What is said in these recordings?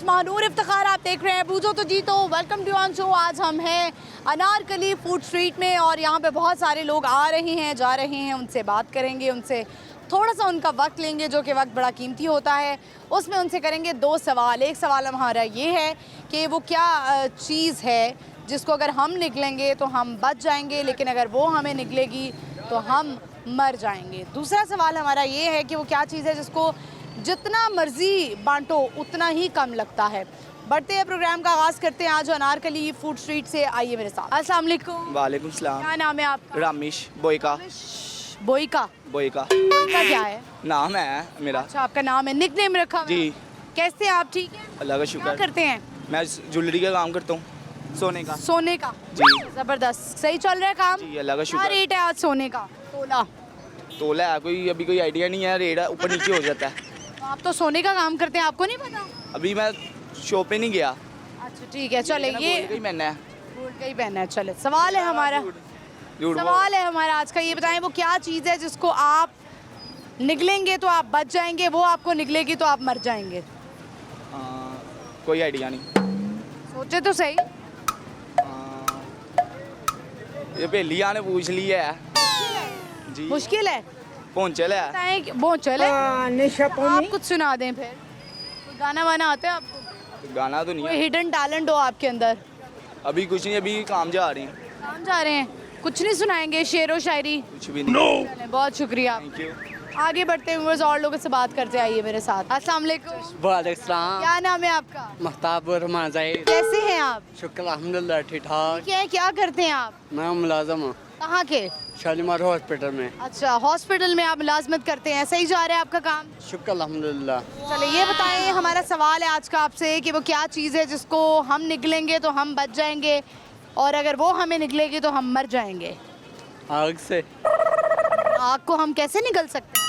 महानूर इफ्तिखार, आप देख रहे हैं बूझो तो जीतो। Welcome to on show. आज हम हैं अनारकली फूड स्ट्रीट में और यहाँ पे बहुत सारे लोग आ रहे हैं, जा रहे हैं। उनसे बात करेंगे, उनसे थोड़ा सा उनका वक्त लेंगे, जो कि वक्त बड़ा कीमती होता है। उसमें उनसे करेंगे दो सवाल। एक सवाल हमारा ये है कि वो क्या चीज़ है जिसको अगर हम निकलेंगे तो हम बच जाएंगे, लेकिन अगर वो हमें निकलेगी तो हम मर जाएंगे। दूसरा सवाल हमारा ये है कि वो क्या चीज़ है जिसको जितना मर्जी बांटो उतना ही कम लगता है। बढ़ते हैं, प्रोग्राम का आगाज़ करते हैं आज अनारकली फूड स्ट्रीट से। आइए मेरे साथ। अस्सलाम वालेकुम। वालेकुम सलाम। क्या नाम है आपका? रामिश बोइका। बोइका। बोइका बोइका क्या है? नाम है मेरा। अच्छा, आपका नाम है, निकनेम रखा हुआ है? जी। कैसे हैं आप? ठीक है, अल्लाह का क्या शुक्र। करते हैं? मैं ज्वेलरी का काम करता हूँ, सोने का। सोने का? जी। जबरदस्त, सही चल रहा है काम? जी अल्लाह का क्या शुक्र। रेट है आज सोने का तोला? तोला है कोई अभी कोई आइडिया नहीं है, रेट ऊपर नीचे हो जाता है। आप तो सोने का काम करते हैं, आपको नहीं पता? अभी मैं शॉप पे नहीं गया। अच्छा ठीक है, चले। ये ही मैंने है। गोल्ड का ही पहना है। चले, सवाल है हमारा, सवाल है हमारा आज का। ये बताएं वो क्या चीज़ है जिसको आप निकलेंगे तो आप बच जाएंगे, वो आपको निकलेगी तो आप मर जाएंगे। कोई आइडिया नहीं। सोचे तो सही। ये पहेलियाँ ने पूछ ली है जी। मुश्किल है, पहुँचल है। बताएं कि वो चले। आप कुछ सुना दें फिर। कोई गाना वाना आता है आपको? गाना तो नहीं कोई है हिडन टैलेंट हो आपके अंदर? अभी, कुछ नहीं, अभी काम जा रही हैं। काम जा रहे हैं, कुछ नहीं सुनाएंगे? शेर व शायरी? कुछ भी नहीं। चलें, बहुत शुक्रिया। Thank you. आगे बढ़ते हुए और लोगों से बात करते आइए मेरे साथ। अस्सलाम वालेकुम। वालेकुम सलाम। क्या नाम है आपका? महताब रहमान ज़हीर। कैसे हैं आप? शुक्र अल्हम्दुलिल्लाह ठीक ठाक। क्या करते हैं आप? मैं मुलाजम हूँ कहाँ के? शालीमार हॉस्पिटल में। अच्छा, हॉस्पिटल में आप मुलाजमत करते हैं, सही जा रहा है आपका काम? शुक्र अल्हम्दुलिल्लाह। चलिए, ये बताएं, हमारा सवाल है आज का आपसे कि वो क्या चीज़ है जिसको हम निकलेंगे तो हम बच जाएंगे और अगर वो हमें निकलेगी तो हम मर जाएंगे। आग से। आग को हम कैसे निकल सकते हैं?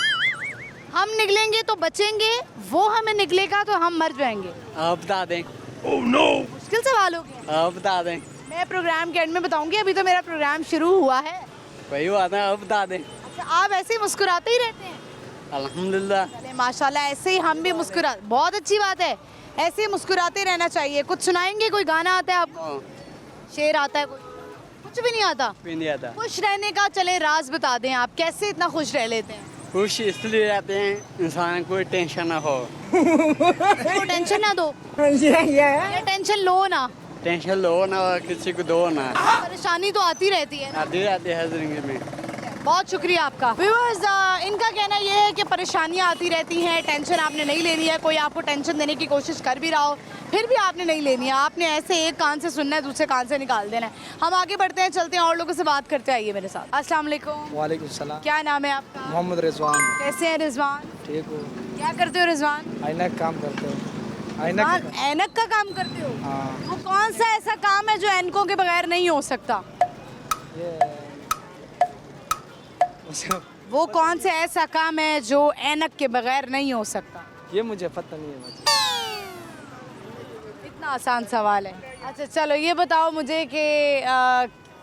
हम निकलेंगे तो बचेंगे, वो हमें निकलेगा तो हम मर जाएंगे। आप बता दें। मुश्किल सवाल हो गया। आप बता दें। मैं प्रोग्राम के एंड में बताऊंगी, अभी तो मेरा प्रोग्राम शुरू हुआ है। वही बात है, आप बता दें। अच्छा, आप ऐसे ही मुस्कुराते ही रहते हैं? अल्हम्दुलिल्लाह। चले माशाल्लाह, ऐसे ही हम भी मुस्कुरा, बहुत अच्छी बात है, ऐसे ही मुस्कुराते रहना चाहिए। कुछ सुनाएंगे? कोई गाना आता है आपको? शेर आता है कोई? कुछ भी नहीं आता? भी नहीं आता। खुश रहने का चले राज बता दें, आप कैसे इतना खुश रह लेते हैं? खुश इसलिए रहते हैं इंसान कोई टेंशन ना हो। तो टेंशन ना दो या टेंशन लो ना, टेंशन लो ना और किसी को दो ना। परेशानी तो आती रहती है ना। आती रहती है जिंदगी में। बहुत शुक्रिया आपका। व्यूअर्स, इनका कहना ये है कि परेशानियां आती रहती हैं, टेंशन आपने नहीं लेनी है। कोई आपको टेंशन देने की कोशिश कर भी रहा हो फिर भी आपने नहीं लेनी है, आपने ऐसे एक कान से सुनना है, दूसरे कान से निकाल देना है। हम आगे बढ़ते हैं, चलते हैं और लोगों से बात करते आइए मेरे साथ। अस्सलाम वालेकुम। वालेकुम सलाम। क्या नाम है आपका? मोहम्मद रिजवान। कैसे हैं रिजवान? ठीक हो? क्या करते हो रिजवान? ऐनक काम करते हो? ऐनक? ऐनक का काम करते हो? हाँ। वो कौन सा ऐसा काम है जो ऐनकों के बगैर नहीं हो सकता? ये वो कौन सा ऐसा काम है जो ऐनक के बगैर नहीं हो सकता? ये मुझे पता नहीं है मुझे। इतना आसान सवाल है। अच्छा चलो, ये बताओ मुझे कि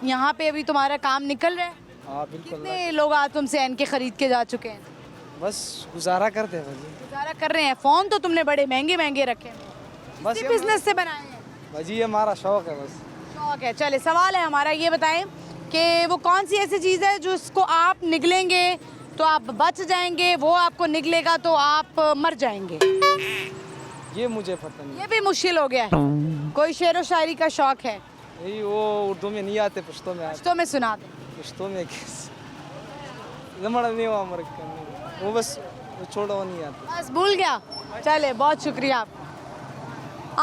यहाँ पे अभी तुम्हारा काम निकल रहा है? हाँ बिल्कुल। कितने लोग आज तुमसे ऐनके खरीद के जा चुके हैं? बस गुजारा करते हैं भाजी। गुजारा कर रहे हैं। फ़ोन तो तुमने बड़े महंगे महंगे रखे हैं, बस इसी बिजनेस से बनाए हैं? भाजी ये हमारा शौक है बस। शौक है। चले, सवाल है हमारा, ये बताएं कि वो कौन सी ऐसी चीज़ है जो उसको आप निकलेंगे तो आप बच जाएंगे, वो आपको निकलेगा तो आप मर जाएंगे। ये मुझे पता नहीं। ये भी मुश्किल हो गया है। कोई शेर व शायरी का शौक है? यही वो उर्दू में नहीं आते, पश्तो में आते। तो मैं सुना दूँ। पश्तो में जमड़ा नहीं हुआ मर वो बस वो छोड़ो, वो नहीं आते। बस भूल गया। चले, बहुत शुक्रिया आपका।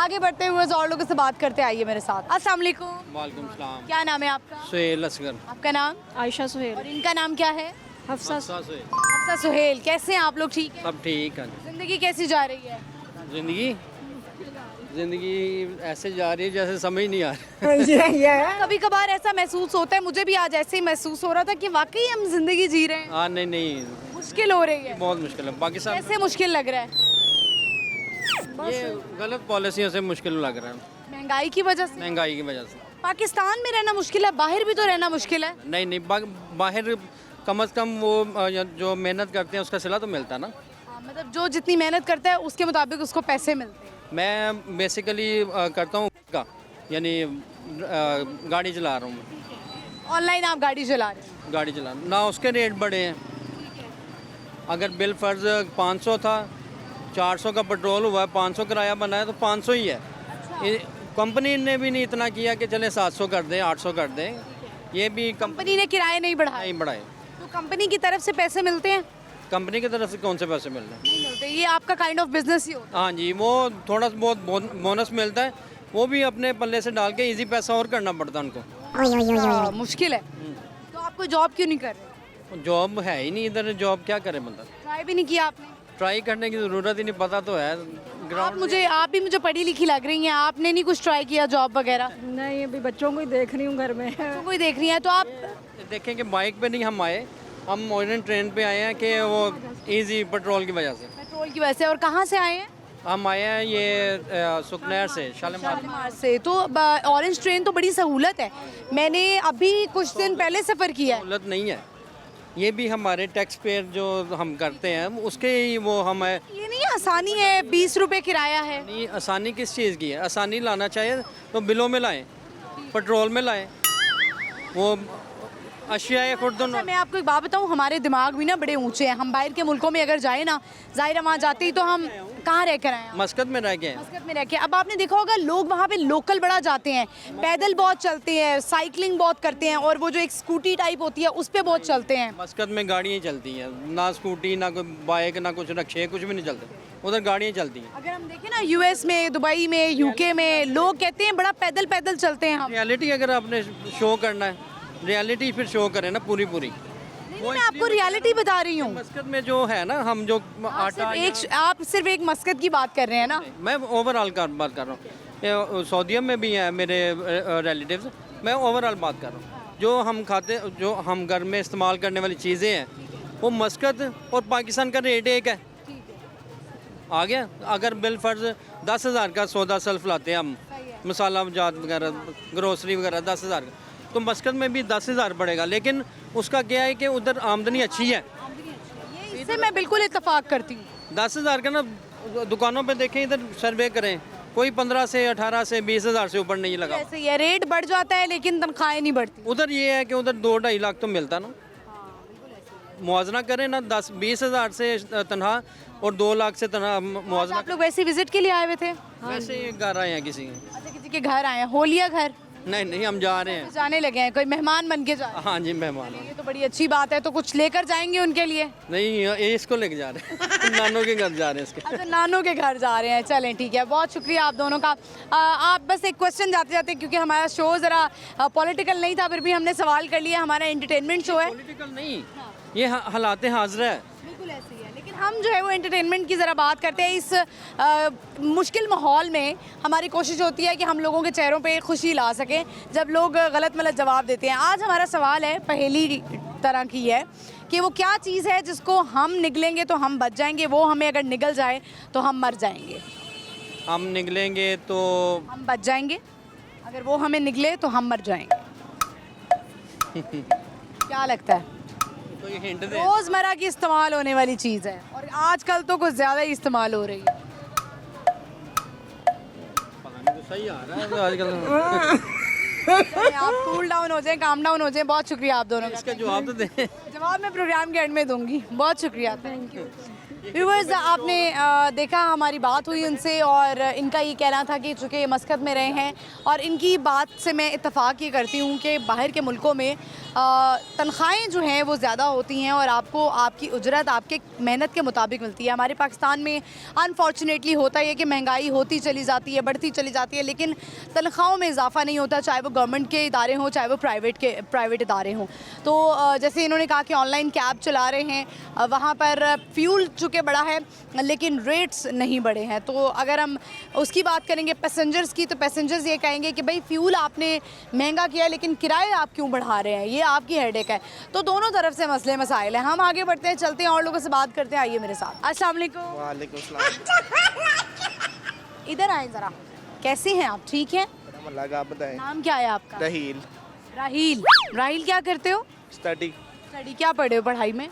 आगे बढ़ते हुए और लोगों से बात करते आइए मेरे साथ। अस्सलाम वालेकुम। वालेकुम सलाम। क्या नाम है आपका? सुहेल असगर। आपका नाम? आयशा सुहेल। और इनका नाम क्या है? हफ्सा। हफ्सा सुहेल। कैसे हैं आप लोग? ठीक है? सब ठीक है। जिंदगी कैसी जा रही है? जिंदगी ऐसे जा रही है जैसे समझ नहीं आ रही। कभी कभार ऐसा महसूस होता है, मुझे भी आज ऐसे ही महसूस हो रहा था कि वाकई हम जिंदगी जी रहे हैं। हाँ नहीं मुश्किल हो रही है। बहुत मुश्किल है। बाकी सब कैसे मुश्किल लग रहा है? ये गलत पॉलिसियों से मुश्किल लग रहा है, महंगाई की वजह से? महंगाई की वजह से। पाकिस्तान में रहना मुश्किल है, बाहर भी तो रहना मुश्किल है। नहीं बाहर कम से कम वो जो मेहनत करते हैं उसका सिला तो मिलता ना। मतलब जो जितनी मेहनत करता है उसके मुताबिक उसको पैसे मिलते हैं। मैं बेसिकली करता हूँ का, यानी गाड़ी चला रहा हूँ मैं, ऑनलाइन आप गाड़ी चला रहे हैं? गाड़ी चला ना, उसके रेट बड़े हैं। अगर बिल फर्ज 500 था, 400 का पेट्रोल हुआ है, 500 किराया बना है तो 500 ही है। कंपनी ने भी नहीं इतना किया कि चले 700 कर दें, 800 कर दें, ये भी कंपनी ने किराए नहीं बढ़ाए, नहीं बढ़ाए। तो कंपनी की तरफ से पैसे मिलते हैं? कंपनी की तरफ से कौन से पैसे मिल रहे हैं? नहीं मिलते, ये आपका काइंड ऑफ बिजनेस ही होता हाँ जी, वो थोड़ा बहुत बोनस मिलता है, वो भी अपने पल्ले से डाल के इजी पैसा और करना पड़ता है उनको। है। मुश्किल है। तो आप कोई जॉब क्यों नहीं कर रहे? जॉब है ही नहीं इधर, जॉब क्या करे बंदा? ट्राई भी नहीं किया आपने? ट्राई करने की ज़रूरत ही नहीं, पता तो है आप भी मुझे पढ़ी लिखी लग रही हैं, आपने नहीं कुछ ट्राई किया जॉब वगैरह? नहीं, अभी बच्चों को ही देख रही हूँ घर में। तो कोई देख रही है तो आप देखें कि बाइक पे नहीं हम आए, हम मॉडर्न ट्रेन पे आए हैं कि वो इजी पेट्रोल की वजह से पेट्रोल की वजह से। और कहाँ से आए हैं? हम आए हैं ये सुकनैर से, शालीमार। शालीमार से। तो ऑरेंज ट्रेन तो बड़ी सहूलत है, मैंने अभी कुछ दिन पहले सफ़र किया है। सहूलत नहीं है, ये भी हमारे टैक्स पेयर जो हम करते हैं उसके ही वो हम है। ये नहीं आसानी है, 20 रुपए किराया है। नहीं, आसानी किस चीज़ की है? आसानी लाना चाहिए तो बिलों में लाएं, पेट्रोल में लाएं, वो अशिया खुद अच्छा, मैं आपको एक बात बताऊं, हमारे दिमाग भी ना बड़े ऊंचे हैं। हम बाहर के मुल्कों में अगर जाए ना, जाहिर है वहाँ जाते ही तो हम कहाँ रह कर आए हैं? मस्कत में रह गए। मस्कत में रह के। अब आपने देखा होगा लोग वहाँ पे लोकल बड़ा जाते हैं, पैदल बहुत चलते हैं, साइकिलिंग बहुत करते हैं, और वो जो एक स्कूटी टाइप होती है उस पर बहुत चलते हैं। मस्कत में गाड़ियाँ चलती हैं, ना स्कूटी, ना कोई बाइक, ना कुछ रक्शे, कुछ भी नहीं चलते, उधर गाड़ियाँ चलती हैं। अगर हम देखें ना यूएस में, दुबई में, यूके में, लोग कहते हैं बड़ा पैदल पैदल चलते हैं हम। रियलिटी अगर आपने शो करना है, रियलिटी फिर शो करें ना पूरी पूरी। नहीं, मैं आपको रियलिटी बता रही हूँ। मस्कत में जो है ना, हम जो आटा आप सिर्फ एक मस्कत की बात कर रहे हैं ना? मैं ओवरऑल का बात कर रहा हूँ। सऊदीया में भी हैं मेरे रिलेटिव्स, मैं ओवरऑल बात कर रहा हूँ। जो हम खाते, जो हम घर में इस्तेमाल करने वाली चीज़ें हैं, वो मस्कत और पाकिस्तान का रेट एक है। आ गया, अगर बिल फर्ज 10,000 का सौदा सेल्फ लाते हैं हम, मसाला जात वगैरह, ग्रोसरी वगैरह 10,000 का, तो मस्कत में भी 10,000 पड़ेगा। लेकिन उसका क्या है कि उधर आमदनी अच्छी है, इससे मैं बिल्कुल इत्तेफाक करती हूँ। 10,000 का ना, दुकानों पे देखें, इधर सर्वे करें, कोई 15 से 18 से 20,000 से ऊपर नहीं लगा। ऐसे ये रेट बढ़ जाता है लेकिन तनख्वाहें नहीं बढ़ती। उधर ये है कि उधर 2-2.5 लाख तो मिलता ना, मुआवजा करें ना, 10-20,000 से तनख्वाह और 2 लाख से तनख्वाह मुआवजा। आप लोग वैसे विजिट के लिए आए हुए थे? वैसे ही घर आए हैं किसी के। अच्छा, किसी के घर आए हैं, होलिया घर नहीं नहीं, हम जा रहे हैं। जाने लगे हैं, कोई मेहमान बन के जा रहे हैं? हाँ जी, मेहमान। ये तो बड़ी अच्छी बात है। तो कुछ लेकर जाएंगे उनके लिए? नहीं, ये इसको लेके जा रहे हैं नानों के घर जा रहे हैं इसके। अच्छा, नानों के घर जा रहे हैं, चलें ठीक है। बहुत शुक्रिया आप दोनों का। आप बस एक क्वेश्चन जाते जाते, क्योंकि हमारा शो ज़रा पॉलिटिकल नहीं था, फिर भी हमने सवाल कर लिया। हमारा एंटरटेनमेंट शो है, पॉलिटिकल नहीं, ये हालात हाजिर है। बिल्कुल ऐसे ही है, लेकिन हम जो है वो एंटरटेनमेंट की ज़रा बात करते हैं। इस मुश्किल माहौल में हमारी कोशिश होती है कि हम लोगों के चेहरों पे खुशी ला सकें जब लोग गलत मलत जवाब देते हैं। आज हमारा सवाल है, पहेली तरह की है, कि वो क्या चीज़ है जिसको हम निगलेंगे तो हम बच जाएंगे, वो हमें अगर निगल जाए तो हम मर जाएंगे। हम निकलेंगे तो हम बच जाएंगे, अगर वो हमें निगले तो हम मर जाएंगे। क्या लगता है? कोई हिंट दे। रोज़मर्रा की इस्तेमाल होने वाली चीज़ है, और आजकल तो कुछ ज़्यादा ही इस्तेमाल हो रही है। सही आ रहा है आजकल। चलिए, आप कूल डाउन हो जाएं, काम डाउन हो जाएं। बहुत शुक्रिया आप दोनों का। इसका जवाब तो दे। जवाब मैं प्रोग्राम के एंड में दूंगी। बहुत शुक्रिया, थैंक यू। व्यूवर्स, आपने देखा, हमारी बात हुई उनसे, और इनका ये कहना था कि चूँकि ये मस्कत में रहे हैं, और इनकी बात से मैं इत्तेफाक ये करती हूँ कि बाहर के मुल्कों में तनख्वाहें जो हैं वो ज़्यादा होती हैं, और आपको आपकी उजरत आपके मेहनत के मुताबिक मिलती है। हमारे पाकिस्तान में अनफॉर्चुनेटली होता है कि महंगाई होती चली जाती है, बढ़ती चली जाती है, लेकिन तनख्वाहों में इजाफा नहीं होता, चाहे वो गवर्नमेंट के इदारे हों, चाहे वो प्राइवेट इदारे हों। तो जैसे इन्होंने कहा कि ऑनलाइन कैब चला रहे हैं, वहाँ पर फ्यूल चूँकि बढ़ा है लेकिन रेट्स नहीं बढ़े हैं। तो अगर हम उसकी बात करेंगे पैसेंजर्स की, तो पैसेंजर्स ये कहेंगे कि भाई फ्यूल आपने महंगा किया है, लेकिन किराए आप क्यों बढ़ा रहे हैं, ये आपकी हेडेक है। तो दोनों तरफ से मसले मसाइल हैं। हम आगे बढ़ते हैं, चलते हैं और लोगों से बात करते हैं। आइए मेरे साथ। अस्सलाम वालेकुम। वालेकुम सलाम। इधर आए ज़रा। कैसे हैं आप? ठीक हैं? आप बताएं। नाम क्या है आपका? राहील। राहील। राहील क्या करते हो? स्टडी। स्टडी क्या पढ़े हो पढ़ाई में?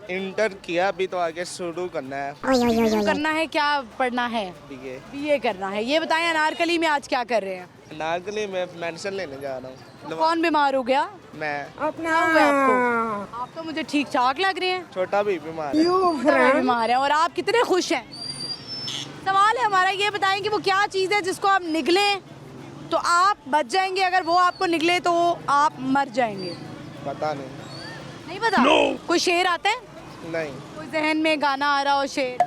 इंटर किया, अभी तो आगे शुरू करना है। करना है, क्या पढ़ना है? बीए। बीए करना है। ये बताएं अनारकली में आज क्या कर रहे हैं? नागली में मेडिसिन लेने जा रहा हूँ। तो कौन बीमार हो गया? मैं। क्या हुआ आपको? आप तो मुझे ठीक ठाक लग रहे हैं। छोटा भी बीमार है। छोटा भी बीमार है और आप कितने खुश हैं? सवाल है हमारा, ये बताएं कि वो क्या चीज़ है जिसको आप निगलें तो आप बच जाएंगे, अगर वो आपको निगले तो आप मर जाएंगे। पता नहीं। नहीं पता? कोई शेर आता है? नहीं, कोई जहन में गाना आ रहा हो शेर?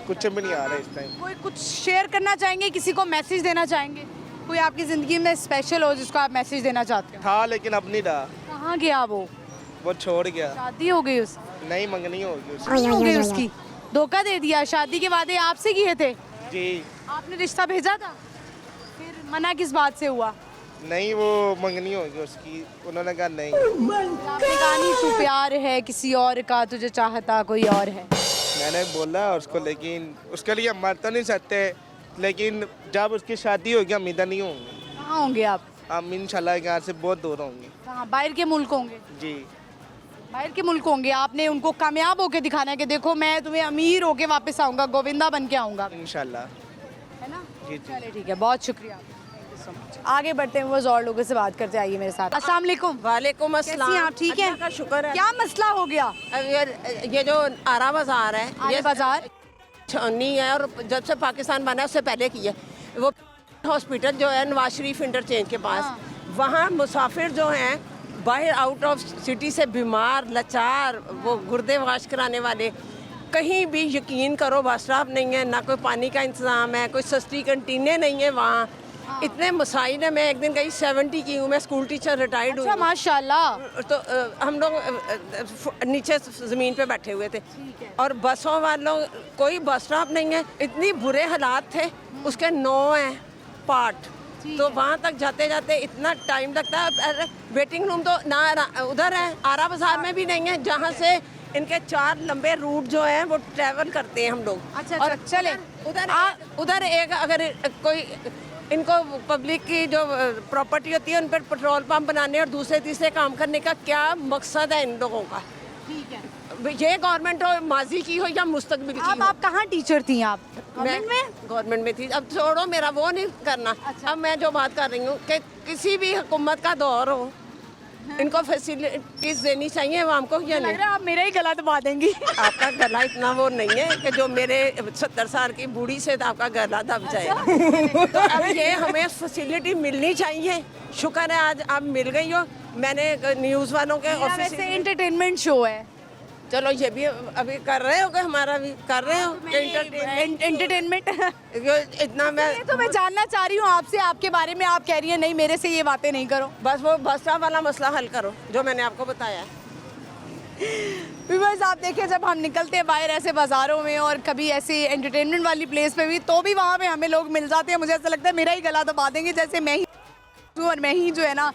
कुछ भी नहीं आ रहा इस टाइम। कोई कुछ शेयर करना चाहेंगे, किसी को मैसेज देना चाहेंगे? कोई आपकी ज़िंदगी में स्पेशल हो जिसको आप मैसेज देना चाहते हो? था लेकिन अब नहीं रहा। कहाँ गया वो? वो छोड़ गया। शादी हो गई उसकी? नहीं, मंगनी होगी उसकी। हो गई उसकी? धोखा दे दिया? शादी के वादे आपसे किए थे? जी। आपने रिश्ता भेजा था? फिर मना किस बात से हुआ? नहीं, वो मंगनी होगी उसकी। उन्होंने कहा नहीं। आपने कहा नहीं तू प्यार है किसी और का, तुझे चाहता कोई और है। मैंने बोला उसको, लेकिन उसके लिए मर तो नहीं सकते, लेकिन जब उसकी शादी होगी हम इधर नहीं होंगे। कहाँ होंगे आप? हम इंशाल्लाह यहाँ से बहुत दूर होंगे। कहाँ? बाहर के मुल्क होंगे? जी। बाहर के मुल्क होंगे। आपने उनको कामयाब होके दिखाना है कि देखो मैं तुम्हें अमीर होके वापस आऊँगा, गोविंदा बन के आऊँगा, इंशाल्लाह। है ना? जी। चलिए ठीक है, बहुत शुक्रिया। Thank you so much। आगे बढ़ते हैं, वो और लोगों से बात करते आइए मेरे साथ। अस्सलाम वालेकुम। वालेकुम कैसी अस्सलाम। हैं आप? ठीक है? अल्लाह का शुक्र है। क्या मसला हो गया? अब ये जो आरा बाजार है, आरे बाजार छानी है और जब से पाकिस्तान बना है उससे पहले की है। वो हॉस्पिटल जो है नवाज शरीफ इंटरचेंज के पास, वहाँ मुसाफिर जो हैं बाहर आउट ऑफ सिटी से बीमार लाचार, वो गुर्दे वाश कराने वाले, कहीं भी यकीन करो बस स्टॉप नहीं है, ना कोई पानी का इंतज़ाम है, कोई सस्ती कंटीनें नहीं है वहाँ। इतने मसाइल है। मैं एक दिन गई 70 की हूँ, मैं स्कूल टीचर रिटायर्ड अच्छा, हूँ। माशाल्लाह। तो हम लोग नीचे ज़मीन पे बैठे हुए थे और बसों वालों कोई बस स्टॉप नहीं है, इतनी बुरे हालात थे। उसके 9 हैं पार्ट, तो वहाँ तक जाते जाते इतना टाइम लगता है। वेटिंग रूम तो ना उधर है, आरा बाजार में भी नहीं है, जहाँ से इनके 4 लंबे रूट जो हैं वो ट्रैवल करते हैं हम लोग। अच्छा, और चले उधर एक अगर कोई इनको पब्लिक की जो प्रॉपर्टी होती है उन पर पेट्रोल पंप बनाने और दूसरे तीसरे काम करने का क्या मकसद है इन लोगों का? ठीक है। ये गवर्नमेंट हो, माजी की हो या मुस्तकबिल की हो। आप कहाँ टीचर थी आप? गवर्नमेंट में? गवर्नमेंट में थी। अब छोड़ो, मेरा वो नहीं करना। अब मैं जो बात कर रही हूँ कि किसी भी हुकूमत का दौर हो, इनको फैसिलिटीज देनी चाहिए आवाम को या लग नहीं? रहा है आप मेरा ही गला दबा देंगी। आपका गला इतना वो नहीं है कि जो मेरे 70 साल की बूढ़ी से तो आपका गला दब जाएगा। तो अब ये हमें फैसिलिटी मिलनी चाहिए। शुक्र है आज आप मिल गई हो। मैंने न्यूज़ वालों के ऑफिस वैसे एंटरटेनमेंट शो है। चलो ये भी अभी कर रहे हो कि हमारा भी कर रहे हो एंटरटेनमेंट। इतना मैं तो मैं जानना चाह रही हूँ आपसे, आपके बारे में। आप कह रही हैं नहीं मेरे से ये बातें नहीं करो। बस वो बस स्टॉप वाला मसला हल करो जो मैंने आपको बताया। व्यूअर्स, आप देखिए जब हम निकलते हैं बाहर ऐसे बाज़ारों में और कभी ऐसे एंटरटेनमेंट वाली प्लेस पे भी, तो भी वहाँ पे हमें लोग मिल जाते हैं। मुझे ऐसा लगता है मेरा ही गला दबा देंगे, जैसे मैं ही हूँ और मैं ही जो है ना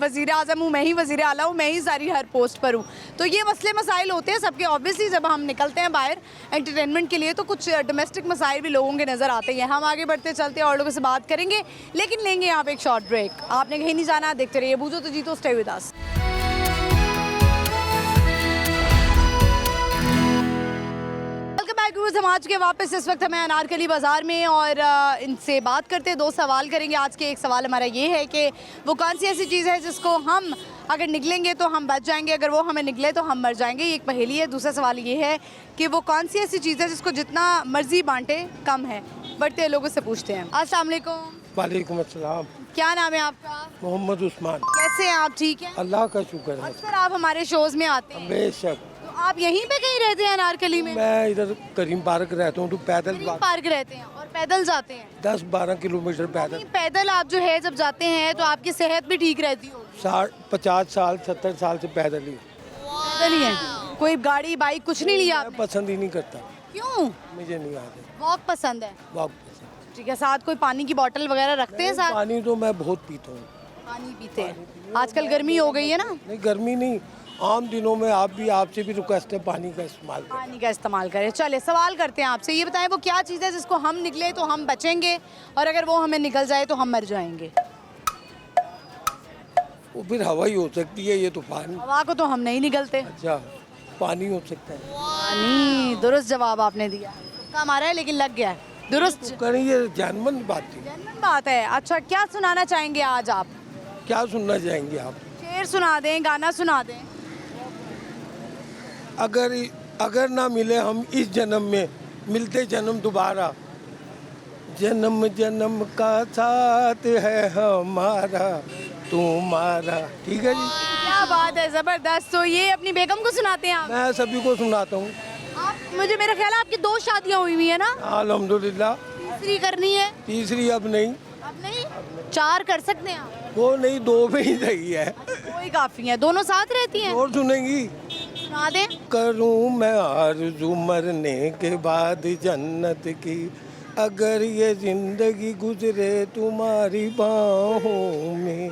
वज़ीर आज़म हूँ, मैं ही वज़ीर आला हूँ, मैं ही सारी हर पोस्ट पर हूँ। तो ये मसले मसाइल होते हैं सबके। ऑब्वियसली जब हम निकलते हैं बाहर एंटरटेनमेंट के लिए तो कुछ डोमेस्टिक मसाइल भी लोगों के नज़र आते हैं। हम आगे बढ़ते चलते और लोगों से बात करेंगे, लेकिन लेंगे यहाँ पे एक शॉर्ट ब्रेक। आपने कहीं नहीं जाना, देखते रहिए बूझो तो जीतो, स्टे विद अस। हम आ चुके वापस। इस वक्त हमें अनारकली बाज़ार में और इनसे बात करते हैं, 2 सवाल करेंगे आज के। एक सवाल हमारा ये है कि वो कौन सी ऐसी चीज़ है जिसको हम अगर निकलेंगे तो हम बच जाएंगे, अगर वो हमें निकले तो हम मर जाएंगे। ये एक पहेली है। दूसरा सवाल ये है कि वो कौन सी ऐसी चीज़ है जिसको जितना मर्जी बांटे कम है। बढ़ते लोगों से पूछते हैं। अस्सलाम वालेकुम। वालेकुम अस्सलाम। क्या नाम है आपका? मोहम्मद उस्मान। कैसे हैं आप? ठीक है, अल्लाह का शुक्र है। अक्सर आप हमारे शोज़ में आते हैं। बेशक। तो आप यहीं पे कहीं रहते हैं अनारकली में? मैं इधर करीम पार्क रहता हूँ, तो पैदल करीम पार्क रहते हैं और पैदल जाते हैं? 10-12 किलोमीटर पैदल। नहीं, पैदल आप जो है जब जाते हैं तो आपकी सेहत भी ठीक रहती होगी। 50 साल 70 साल से पैदल ही। पैदल ही है? कोई गाड़ी बाइक कुछ नहीं लिया मैं आपने? पसंद ही नहीं करता, क्यों? मुझे नहीं आता। वॉक पसंद है? वॉक पसंद। ठीक है। साथ कोई पानी की बोतल वगैरह रखते हैं साथ? पानी तो मैं बहुत पीता हूँ। पानी पीते हैं। आजकल गर्मी हो गई है ना? नहीं, गर्मी नहीं, आम दिनों में आपसे भी रिक्वेस्ट है पानी का इस्तेमाल करें। पानी का इस्तेमाल करें। चले सवाल करते हैं आपसे। ये बताएं वो क्या चीज़ है जिसको हम निकले तो हम बचेंगे और अगर वो हमें निकल जाए तो हम मर जाएंगे? वो फिर हवा ही हो सकती है, ये तूफान। हवा को तो हम नहीं निकलते। अच्छा, पानी हो सकता है। पानी, दुरुस्त जवाब आपने दिया। तुक्का मारा है लेकिन लग गया है। दुरुस्त करें, ये जानमंद बात थी। जेन्युइन बात है। अच्छा, क्या सुनाना चाहेंगे आज आप? क्या सुनना चाहेंगे आप? शेर सुना दें, गाना सुना दें। अगर ना मिले हम इस जन्म में, मिलते जन्म दोबारा, जन्म जन्म का साथ है हमारा तुम्हारा। ठीक है जी, क्या बात है, जबरदस्त। तो ये अपनी बेगम को सुनाते हैं आप? मैं सभी को सुनाता हूँ। आप मुझे मेरा ख्याल है आपकी 2 शादियां हुई है ना? अल्हम्दुलिल्लाह। तीसरी करनी है? तीसरी अब नहीं, अब नहीं? 4 कर सकते हैं आप? वो नहीं, 2 में ही सही है। कोई काफी है, दोनों साथ रहती हैं? और सुनेंगी? सुना दें। करूँ मैं आरज़ू मरने के बाद जन्नत की, अगर ये जिंदगी गुजरे तुम्हारी बाहों में,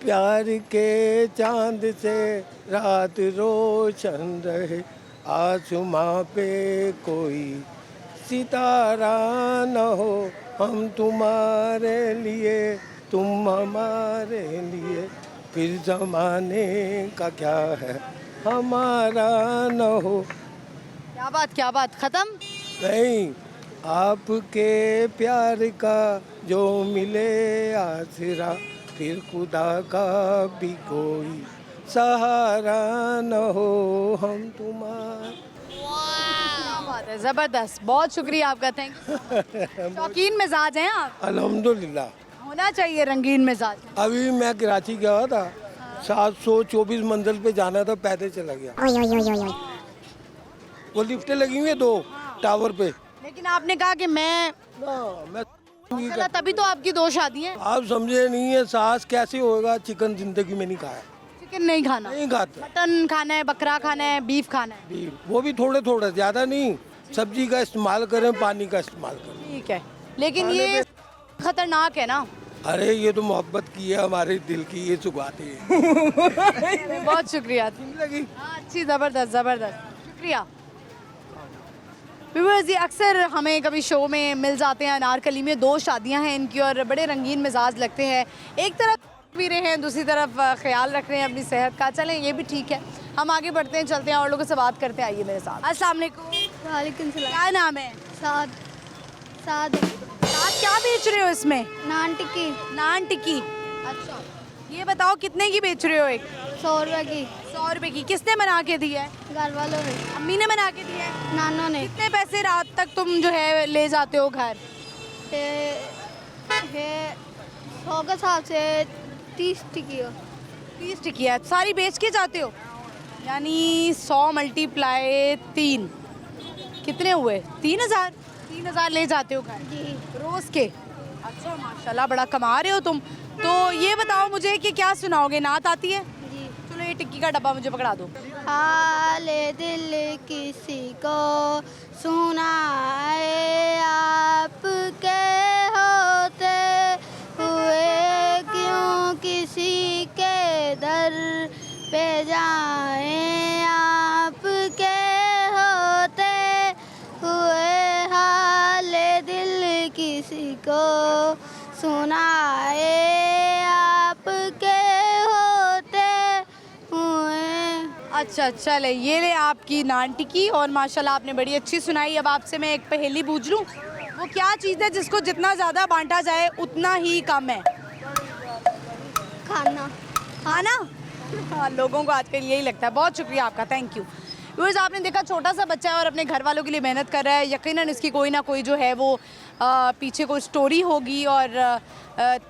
प्यार के चांद से रात रोशन रहे, आसमां पे कोई सितारा न हो, हम तुम्हारे लिए तुम हमारे लिए, फिर जमाने का क्या है हमारा न हो। क्या बात, क्या बात। खत्म? नहीं, आपके प्यार का जो मिले आसरा, फिर खुदा का भी कोई सहारा न हो, हम तुम्हारे। क्या बात है, जबरदस्त। बहुत शुक्रिया आपका, थैंक यू। शौकीन मिजाज हैं आप? अल्हम्दुलिल्लाह। होना चाहिए रंगीन मिजाज। अभी मैं कराची गया था, 724 मंजिल पे जाना था, पैदल चला गया। वो लिफ्टें लगी हुई है 2 टावर पे। लेकिन आपने कहा कि मैं मैं चला, तभी तो आपकी 2 शादियां। आप समझे नहीं है, सास कैसे होगा। चिकन जिंदगी में नहीं खाया, चिकन नहीं खाना? नहीं खाते। मटन खाना है, बकरा खाना है, बीफ खाना है? वो भी थोड़े थोड़े, ज़्यादा नहीं। सब्जी का इस्तेमाल करें, पानी का इस्तेमाल करें। ठीक है, लेकिन ये खतरनाक है ना? अरे ये तो मोहब्बत की है, हमारे दिल की, ये सुगाती है। बहुत शुक्रिया। लगी। हाँ, अच्छी, ज़बरदस्त ज़बरदस्त, शुक्रिया। व्यूअर्स, ये अक्सर हमें कभी शो में मिल जाते हैं। अनारकली में 2 शादियां हैं इनकी और बड़े रंगीन मिजाज लगते हैं। एक तरफ पी रहे हैं, दूसरी तरफ ख्याल रख रहे हैं अपनी सेहत का। चलें, ये भी ठीक है। हम आगे बढ़ते हैं, चलते हैं और लोगों से बात करते हैं। आइए मेरे साथ। अस्सलाम वालेकुम। वालेकुम सलाम। क्या नाम है? साद साद साथ क्या बेच रहे हो इसमें? नान टिक्की नान टिक्की। अच्छा, ये बताओ कितने की बेच रहे हो? एक 100 रुपए की। 100 रुपए की। किसने बना के दी है? घर वालों ने, अम्मी ने बना के दी है? नानों ने। कितने पैसे रात तक तुम जो है ले जाते हो घर? 100 के हिसाब से 30 टिक्की हो। 30 टिक्की है, सारी बेच के जाते हो? यानी 100 × 3 कितने हुए? 3000। 3000 ले जाते हो घर जी। रोज के? अच्छा, माशाल्लाह, बड़ा कमा रहे हो तुम। तो ये बताओ मुझे कि क्या सुनाओगे? नात आती है? जी। चलो, ये टिक्की का डब्बा मुझे पकड़ा दो। हाले दिल किसी को सुनाए, आपके होते हुए क्यों किसी के दर पे जाए, आपके होते हुए हाले दिल किसी को सुनाए, आपके होते हुए। अच्छा, चले, ये ले आपकी नान टिक्की और माशाल्लाह आपने बड़ी अच्छी सुनाई। अब आपसे मैं एक पहेली पूछ लूँ, वो क्या चीज़ है जिसको जितना ज़्यादा बांटा जाए उतना ही कम है? खाना। खाना? हाँ, लोगों को आजकल यही लगता है। बहुत शुक्रिया आपका, थैंक यू। व्यूअर्स, आपने देखा छोटा सा बच्चा है और अपने घर वालों के लिए मेहनत कर रहा है। यकीनन इसकी कोई ना कोई जो है वो पीछे कोई स्टोरी होगी और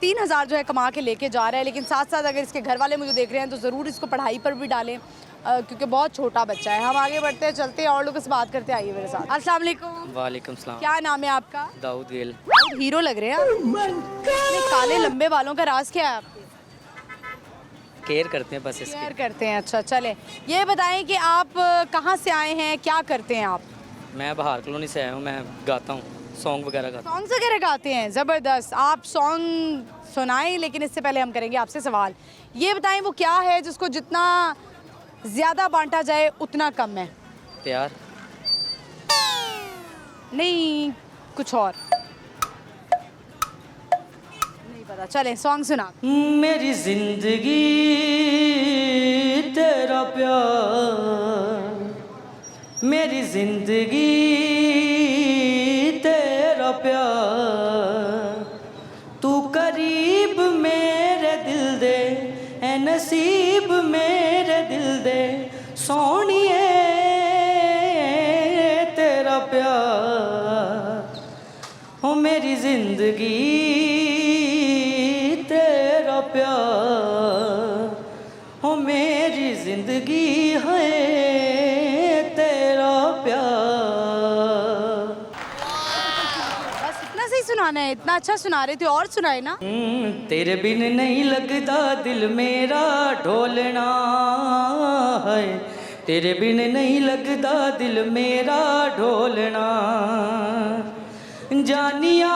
3000 जो है कमा के लेके जा रहा है। लेकिन साथ साथ अगर इसके घर वाले मुझे देख रहे हैं तो ज़रूर इसको पढ़ाई पर भी डालें, क्योंकि बहुत छोटा बच्चा है। हम आगे बढ़ते हैं, चलते हैं और लोगों से बात करते हैं। आइए मेरे साथ। अस्सलाम वालेकुम। वालेकुम सलाम। क्या नाम है आपका? दाऊद गिल। हीरो लग रहे हैं आप। इतने काले लंबे बालों का राज क्या है आपके? केयर करते हैं बस इसके। केयर करते हैं। अच्छा, चले, ये बताएं कि आप कहाँ से आए हैं, क्या करते हैं आप? मैं बहार कॉलोनी से आया हूँ, मैं गाता हूँ, सॉन्ग वगैरह गाता हूँ। सॉन्ग्स वगैरह गाते हैं? ज़बरदस्त। आप सॉन्ग सुनाएं, लेकिन इससे पहले हम करेंगे आपसे सवाल। ये बताएं वो क्या है जिसको जितना ज़्यादा बांटा जाए उतना कम है? प्यार। नहीं, कुछ और? नहीं ज़्यादा। चलें सॉन्ग सुना। मेरी जिंदगी तेरा प्यार, मेरी जिंदगी तेरा प्यार, तू करीब मेरे दिल दे, ए नसीब मेरे दिल दे, सोनिए तेरा प्यार, हो मेरी जिंदगी तेरा प्यार, हो मेरी जिंदगी है तेरा प्यार। बस इतना सही सुनाना है, इतना अच्छा सुना रहे थे, और सुनाए ना। तेरे बिन नहीं लगता दिल मेरा ढोलना है, तेरे बिन नहीं लगता दिल मेरा ढोलना, जानिया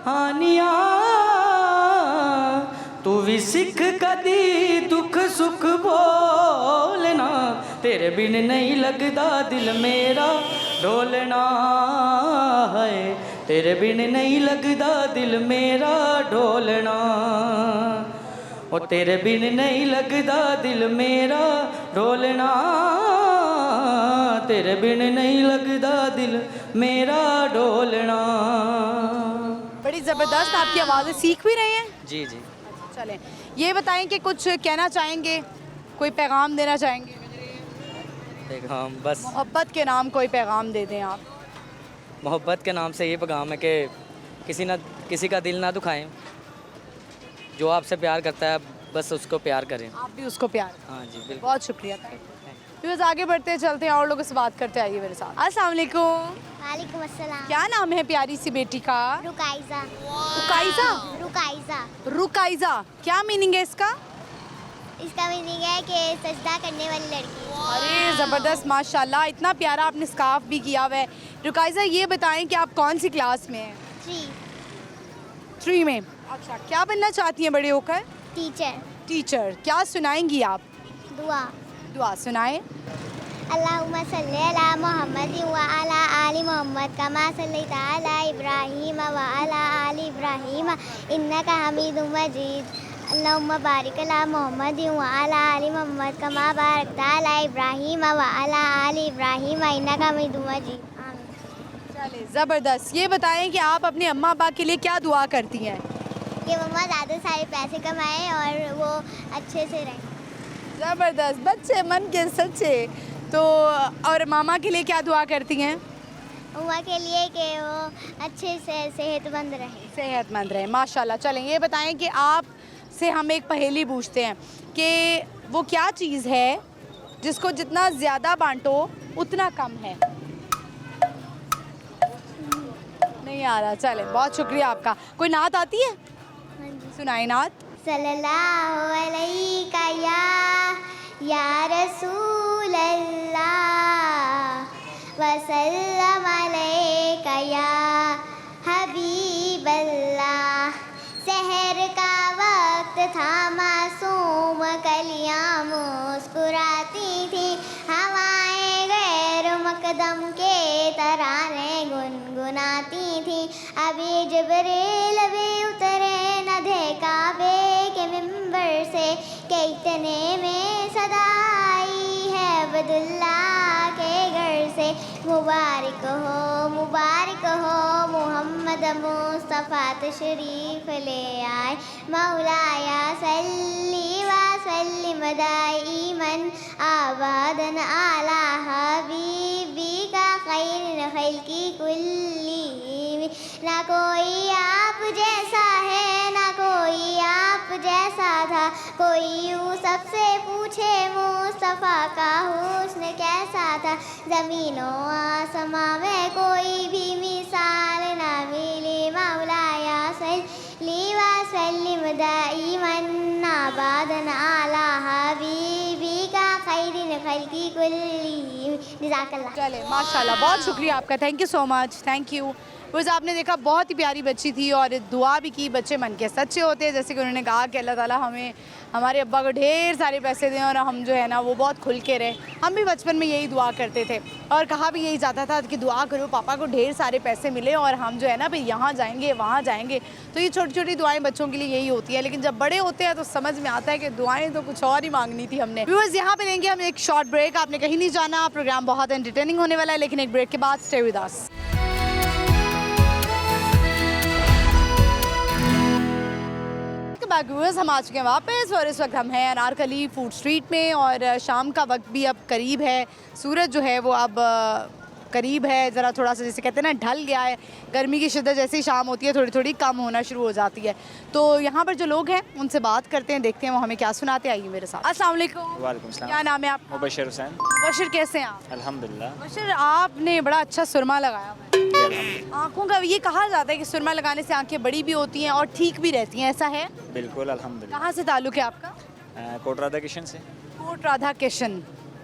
हानिया तू भी सिख कदी दुख सुख बोलना, तेरे बिन नहीं लगता दिल मेरा ढोलना है, तेरे बिन नहीं लगता दिल मेरा ढोलना, और तेरे बिन नहीं लगता दिल मेरा ढोलना, तेरे बिन नहीं लगता दिल मेरा ढोलना। बड़ी ज़बरदस्त आपकी आवाज़ें, सीख भी रहे हैं। जी जी। चलें ये बताएं कि कुछ कहना चाहेंगे, कोई पैगाम देना चाहेंगे? पैगाम बस मोहब्बत के नाम कोई पैगाम दे दें आप। मोहब्बत के नाम से ये पैगाम है कि किसी का दिल ना दुखाएं, जो आपसे प्यार करता है बस उसको प्यार करें। आप भी उसको प्यार। हाँ जी बिल्कुल। बहुत शुक्रिया। तो बस आगे बढ़ते चलते हैं और लोगों से बात करते आइए मेरे साथ। अस्सलाम वालेकुम। वालेकुम अस्सलाम। क्या नाम है प्यारी सी बेटी का? रुकाइजा। रुकाइजा? रुकाइजा। रुकाइजा क्या मीनिंग है इसका? इसका मीनिंग है कि सजदा करने वाली लड़की। अरे ज़बरदस्त, माशाल्लाह, इतना प्यारा आपने स्कार्फ भी किया हुआ है। रुकाइजा ये बताएं कि आप कौन सी क्लास में हैं? 3 में। अच्छा, क्या बनना चाहती हैं बड़े होकर? टीचर। टीचर। क्या सुनाएंगी आप? दुआ। दुआ सुनाएं। अल्लाहुम्मा सल्ली अला मुहम्मद व अला आलि मुहम्मद कमा सल्लैता अला इब्राहीम व अला आलि इब्राहीम इन्नका हमीदुम मजीद। अल्लाहुम्मा बारिक अला मुहम्मद व अला आलि मुहम्मद कमा बारकता अला इब्राहीम व अला आलि इब्राहीम इन्नका हमीदुम मजीद। चले ज़बरदस्त। ये बताएं कि आप अपने अम्मा अब्बा के लिए क्या दुआ करती हैं? कि मम्मा ज़्यादा सारे पैसे कमाएं और वो अच्छे से रहें। ज़बरदस्त, बच्चे मन के सच्चे। तो और मामा के लिए क्या दुआ करती हैं? मम्मा के लिए कि वो अच्छे से सेहतमंद रहें। सेहतमंद रहें, माशाल्लाह। चलें ये बताएं कि आप से हम एक पहेली पूछते हैं कि वो क्या चीज़ है जिसको जितना ज़्यादा बांटो उतना कम है? नहीं आ रहा। चलें बहुत शुक्रिया आपका। कोई नात आती है? सुनाए नात। सल्लल्लाहु अलैका या रसूल अल्लाह वसल्लम अलैका या हबीब अल्लाह। सहर का वक्त था, मासूम कलियां मुस्कुराती थी, हवाएं गैर मकदम के तराने गुनगुनाती थी। अभी जिब्रील भी उतरे न थे काबे के मिंबर से, के इतने में सदा आई है अब्दुल्ला के घर से। मुबारक हो मोहम्मद मुस्तफ़ा तशरीफ़ ले आए, मौलाया सल्ली व सल्लिम दाइमन आबादन आला हबीबी का खैर खल्की कुल्ली। ना कोई आप जैसा है, ना कोई आप जैसा था, कोई यूँ सबसे पूछे मुस्तफ़ा का हुस्न कैसा था। ज़मीनों आसमां में कोई भी मिसाल ना मिली, मौलाया सल्ली व सल्लिम दाइमन आबादन आला हबीबी का खैरिन खल्की कुल्ली। जज़ाकल्लाह। चले माशाल्लाह, बहुत शुक्रिया आपका। Thank you so much. Thank you. बस आपने देखा बहुत ही प्यारी बच्ची थी और दुआ भी की। बच्चे मन के सच्चे होते हैं, जैसे कि उन्होंने कहा कि अल्लाह ताला हमें हमारे अब्बा को ढेर सारे पैसे दें और हम जो है ना वो बहुत खुल के रहे। हम भी बचपन में यही दुआ करते थे और कहा भी यही जाता था कि दुआ करो पापा को ढेर सारे पैसे मिले और हम जो है ना फिर यहाँ जाएंगे वहाँ जाएंगे। तो ये छोटी छोटी दुआएं बच्चों के लिए यही होती है, लेकिन जब बड़े होते हैं तो समझ में आता है कि दुआएं तो कुछ और ही मांगनी थी हमने। व्यूअर्स, यहाँ पे लेंगे हम एक शॉर्ट ब्रेक। आपने कहीं नहीं जाना, प्रोग्राम बहुत एंटरटेनिंग होने वाला है, लेकिन एक ब्रेक के बाद स्टे विद अस। व्यूअर्स, हम आ चुके हैं वापस और इस वक्त हम हैं अनारकली फूड स्ट्रीट में और शाम का वक्त भी अब करीब है। सूरज जो है वो अब करीब है, ज़रा थोड़ा सा जैसे कहते हैं ना ढल गया है। गर्मी की शिद्दत जैसे ही शाम होती है थोड़ी थोड़ी कम होना शुरू हो जाती है। तो यहाँ पर जो लोग हैं उनसे बात करते हैं, देखते हैं वो हमें क्या सुनाते। आइए मेरे साथ। अस्सलाम वालेकुम। वालेकुम सलाम। क्या नाम है आपका? मुबशर हुसैन। बशर, कैसे हैं आप? अल्हम्दुलिल्लाह। बशर, आपने बड़ा अच्छा सुरमा लगाया हुआ है। आँखों का ये कहा जाता है कि सुरमा लगाने से आँखें बड़ी भी होती हैं और ठीक भी रहती हैं, ऐसा है? बिल्कुल अल्हम्दुलिल्लाह। कहाँ से ताल्लुक़ है आपका? कोट राधा किशन से। कोट राधा किशन,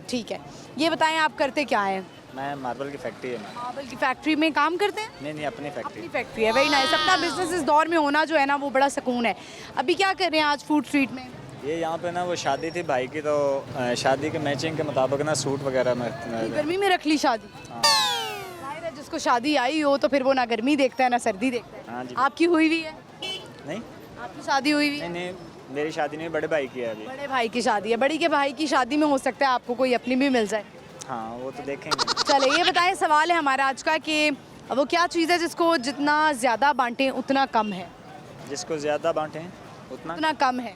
ठीक है। ये बताएं आप करते क्या हैं? मैं मार्बल की फैक्ट्री है। मार्बल की फैक्ट्री में काम करते हैं? नहीं, अपनी फैक्ट्री। अपनी फैक्ट्री है, वेरी नाइस। अपना बिजनेस इस दौर में होना जो है ना वो बड़ा सुकून है। अभी क्या कर रहे हैं आज फूड स्ट्रीट में? ये यहाँ पे ना वो शादी थी भाई की, तो शादी के मैचिंग के मुताबिक ना सूट वगैरह में गर्मी में रख ली शादी। जाहिर है जिसको शादी आई हो तो फिर वो ना गर्मी देखता है ना सर्दी देखता है। हाँ जी। आपकी हुई हुई है? नहीं, आपकी शादी हुई हुई है? नहीं, मेरी शादी नहीं, बड़े भाई की है अभी। बड़े भाई की शादी है। बड़ी के भाई की शादी में हो सकता है आपको कोई अपनी भी मिल जाए। हाँ, वो तो देखेंगे। चले, ये बताएं, सवाल है हमारा आज का कि वो क्या चीज़ है जिसको जितना ज़्यादा बांटें उतना कम है? जिसको ज़्यादा बांटें उतना कम है।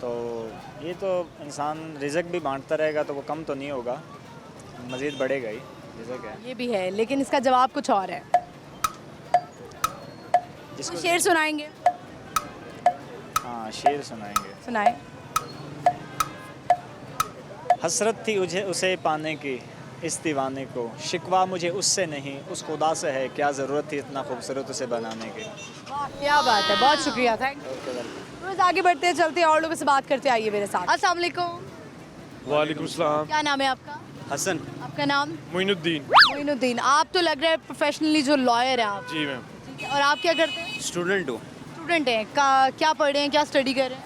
तो ये तो इंसान रिज़्क भी बांटता रहेगा तो वो कम तो नहीं होगा, मज़ीद बढ़ेगा ही रिज़्क है। ये भी है, लेकिन इसका जवाब कुछ और है। जिसको शेर सुनाएंगे? हाँ, शेर सुनाएंगे। सुनाए। हसरत थी मुझे उसे पाने की, इस दीवाने को शिकवा मुझे उससे नहीं, उस खुदा से है, क्या ज़रूरत थी इतना खूबसूरत उसे बनाने की। वाह, क्या बात है, बहुत शुक्रिया, थैंक यू। रोज़ आगे बढ़ते चलते और लोगों से बात करते, आइए मेरे साथ। अस्सलाम वालेकुम। वालेकुम सलाम। क्या नाम है आपका? हसन। आपका नाम? मोइनुद्दीन। मोइनुद्दीन। आप तो लग रहा है प्रोफेशनली जो लॉयर हैं आप। जी मैम। ठीक है, और आप क्या करते हैं? स्टूडेंट हूँ। स्टूडेंट हैं। क्या पढ़ रहे हैं, क्या स्टडी कर रहे हैं?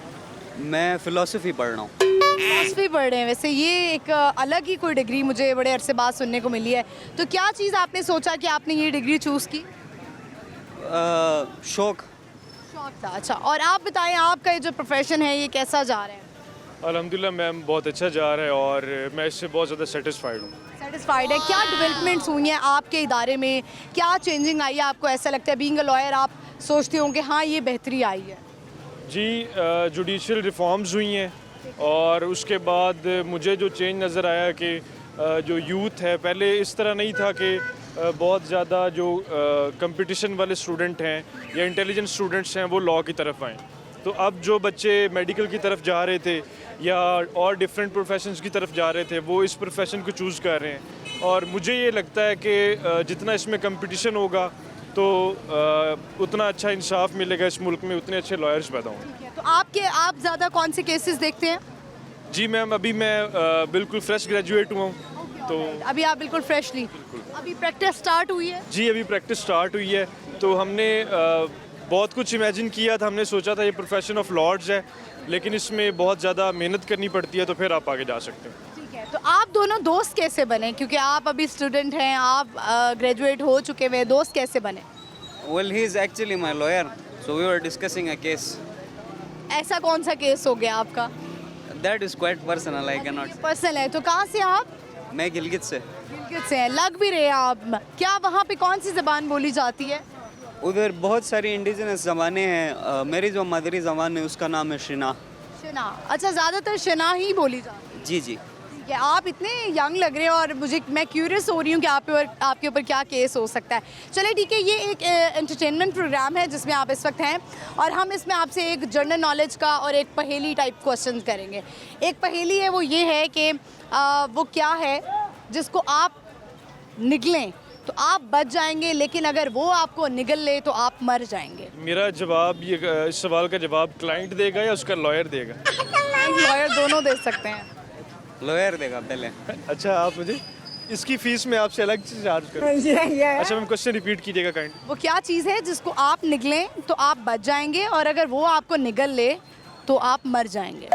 मैं फ़िलासफ़ी पढ़ रहा हूँ। फ़िलासफ़ी पढ़ रहे हैं। वैसे ये एक अलग ही कोई डिग्री मुझे बड़े अरसे बाद सुनने को मिली है। तो क्या चीज़ आपने सोचा कि आपने ये डिग्री चूज़ की? शौक था। अच्छा, और आप बताएं आपका ये जो प्रोफेशन है ये कैसा जा रहा है? अल्हम्दुलिल्लाह मैम, बहुत अच्छा जा रहा है और मैं इससे बहुत ज़्यादा सेटिस्फाइड हूँ। सेटिस्फाइड है। क्या डेवलपमेंट्स हुई हैं आपके इदारे में, क्या चेंजिंग आई है? आपको ऐसा लगता है बीइंग अ लॉयर आप सोचते हो कि हाँ ये बेहतरी आई है? जी, जुडिशल रिफॉर्म्स हुई हैं और उसके बाद मुझे जो चेंज नज़र आया कि जो यूथ है, पहले इस तरह नहीं था कि बहुत ज़्यादा जो कंपटीशन वाले स्टूडेंट हैं या इंटेलिजेंट स्टूडेंट्स हैं वो लॉ की तरफ आएँ। तो अब जो बच्चे मेडिकल की तरफ जा रहे थे या और डिफरेंट प्रोफेशंस की तरफ जा रहे थे वो इस प्रोफेशन को चूज़ कर रहे हैं। और मुझे ये लगता है कि जितना इसमें कंपटीशन होगा तो उतना अच्छा इंसाफ मिलेगा इस मुल्क में, उतने अच्छे लॉयर्स पैदा होंगे। तो आप ज़्यादा कौन से केसेस देखते हैं? जी मैम, अभी मैं बिल्कुल फ्रेश ग्रेजुएट हुआ हूँ। तो अभी आप बिल्कुल फ्रेशली? अभी प्रैक्टिस स्टार्ट हुई है? जी, अभी प्रैक्टिस स्टार्ट हुई है। तो हमने बहुत कुछ इमेजिन किया था, हमने सोचा था ये प्रोफेशन ऑफ लॉर्ड्स है, लेकिन इसमें बहुत ज़्यादा मेहनत करनी पड़ती है, तो फिर आप आगे जा सकते हैं। ठीक है, तो आप दोनों दोस्त कैसे बने? क्योंकि आप अभी स्टूडेंट हैं, आप ग्रेजुएट हो चुके हुए, दोस्त कैसे बने? Well, he is actually my lawyer, so we were discussing a case. ऐसा कौन सा केस हो गया आपका? That is quite personal, I cannot. Personal है। तो कहाँ से आप? मैं गिलगित से। गिलगित से हैं, लग भी रहे हैं आप। क्या वहाँ पे कौन सी ज़बान बोली जाती है? उधर बहुत सारी इंडिजिनस ज़बानें हैं। मेरी जो मदरी ज़बान है उसका नाम है शिना। शिना। अच्छा, ज़्यादातर शिना ही बोली जाती है। जी जी। ठीक है, आप इतने यंग लग रहे हैं और मैं क्यूरियस हो रही हूँ कि आपके ऊपर क्या केस हो सकता है। चलिए ठीक है, ये एक एंटरटेनमेंट प्रोग्राम है जिसमें आप इस वक्त हैं और हम इसमें आपसे एक जनरल नॉलेज का और एक पहेली टाइप क्वेश्चन करेंगे। एक पहेली है वो ये है कि वो क्या है जिसको आप निगलें तो आप बच जाएंगे, लेकिन अगर वो आपको निगल ले तो आप मर जाएंगे। मेरा जवाब ये, इस सवाल का जवाब क्लाइंट देगा या उसका लॉयर देगा? लॉयर दोनों दे सकते हैं। लॉयर देगा पहले। अच्छा, आप मुझे इसकी फीस मैं आपसे अलग से चार्ज करूँ? अच्छा मैम क्वेश्चन रिपीट कीजिएगा काइंड। वो क्या चीज़ है जिसको आप निगलें तो आप बच जाएंगे और अगर वो आपको निगल ले तो आप मर जाएंगे?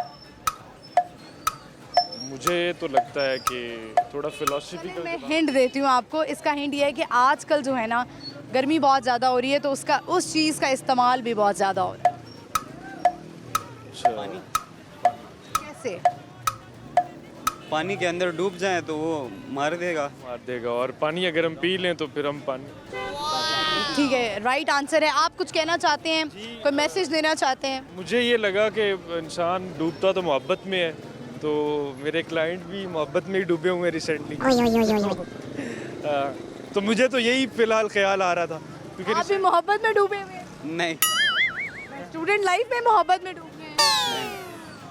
मुझे तो लगता है कि थोड़ा फिलोसफिकल। मैं हिंट देती हूँ आपको, इसका हिंट ये है कि आजकल जो है ना गर्मी बहुत ज़्यादा हो रही है तो उस चीज़ का इस्तेमाल भी बहुत ज़्यादा हो रहा है। कैसे? पानी के अंदर डूब जाए तो वो मार देगा और पानी अगर हम पी लें तो फिर हम पानी। ठीक है, राइट आंसर है। आप कुछ कहना चाहते हैं, कोई मैसेज देना चाहते हैं? मुझे ये लगा कि इंसान डूबता तो मोहब्बत में है, तो मेरे क्लाइंट भी मोहब्बत में ही डूबे हुए हैं रिसेंटली। तो मुझे तो यही फिलहाल ख्याल आ रहा था क्योंकि आप भी मोहब्बत में डूबे हुए हैं? नहीं, स्टूडेंट लाइफ में मोहब्बत में डूबे हैं।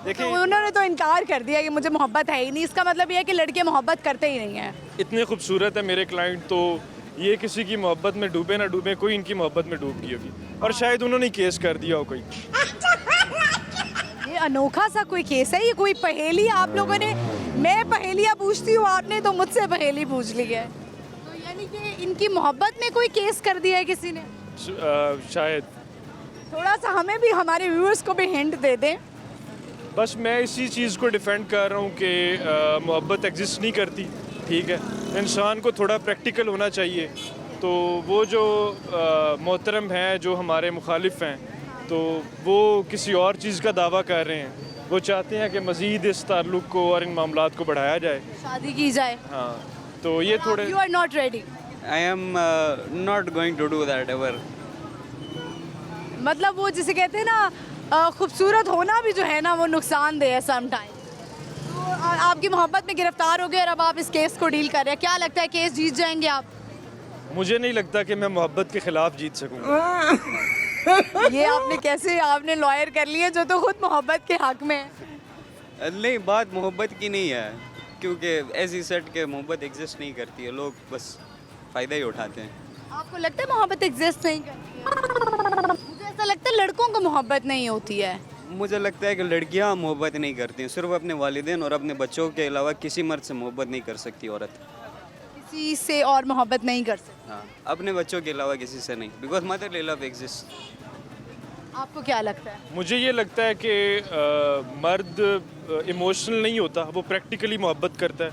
देखिए तो उन्होंने तो इनकार कर दिया कि मुझे मोहब्बत है ही नहीं। इसका मतलब ये है कि लड़के मोहब्बत करते ही नहीं हैं। इतने खूबसूरत है मेरे क्लाइंट, तो ये किसी की मोहब्बत में डूबे ना डूबे, कोई इनकी मोहब्बत में डूब गई होगी और शायद उन्होंने केस कर दिया हो कोई। ये अनोखा सा कोई केस है, ये कोई पहेली आप लोगों ने। मैं पहेलियाँ पूछती हूँ, आपने तो मुझसे पहेली पूछ ली है। तो यानी कि इनकी मोहब्बत में कोई केस कर दिया है किसी ने? शायद। थोड़ा सा हमें भी, हमारे व्यूअर्स को भी हिंट दे दें। बस मैं इसी चीज़ को डिफेंड कर रहा हूँ कि मोहब्बत एग्जिस्ट नहीं करती, ठीक है। इंसान को थोड़ा प्रैक्टिकल होना चाहिए। तो वो जो मोहतरम हैं, जो हमारे मुखालिफ हैं, तो वो किसी और चीज़ का दावा कर रहे हैं। वो चाहते हैं कि मज़ीद इस ताल्लुक़ को और इन मामलात को बढ़ाया जाए, शादी की जाए। हाँ, तो ये थोड़े। You are not ready? I am not going to do that ever. मतलब वो जिसे कहते हैं ना, खूबसूरत होना भी जो है ना वो नुकसानदेह है समटाइम। तो आपकी मोहब्बत में गिरफ्तार हो गए और अब आप इस केस को डील कर रहे हैं। क्या लगता है केस जीत जाएंगे आप? मुझे नहीं लगता कि मैं मोहब्बत के ख़िलाफ़ जीत सकूँगा। ये आपने कैसे, आपने लॉयर कर लिए जो तो खुद मोहब्बत के हक में है। नहीं, बात मोहब्बत की नहीं है, क्योंकि ऐसी सेट के मोहब्बत एग्जिस्ट नहीं करती है, लोग बस फ़ायदा ही उठाते हैं। आपको लगता है मोहब्बत एग्जिस्ट नहीं करती है? मुझे ऐसा लगता है लड़कों को मोहब्बत नहीं होती है। मुझे लगता है कि लड़कियां मोहब्बत नहीं करती हैं, सिर्फ अपने वालिदैन और अपने बच्चों के अलावा किसी मर्द से मोहब्बत नहीं कर सकती औरत। किसी से और मोहब्बत नहीं कर सकती? हाँ, अपने बच्चों के अलावा किसी से नहीं, बिकॉज मदरली लव एग्जिस्ट। आपको क्या लगता है? मुझे ये लगता है कि मर्द इमोशनल नहीं होता, वो प्रैक्टिकली मोहब्बत करता है,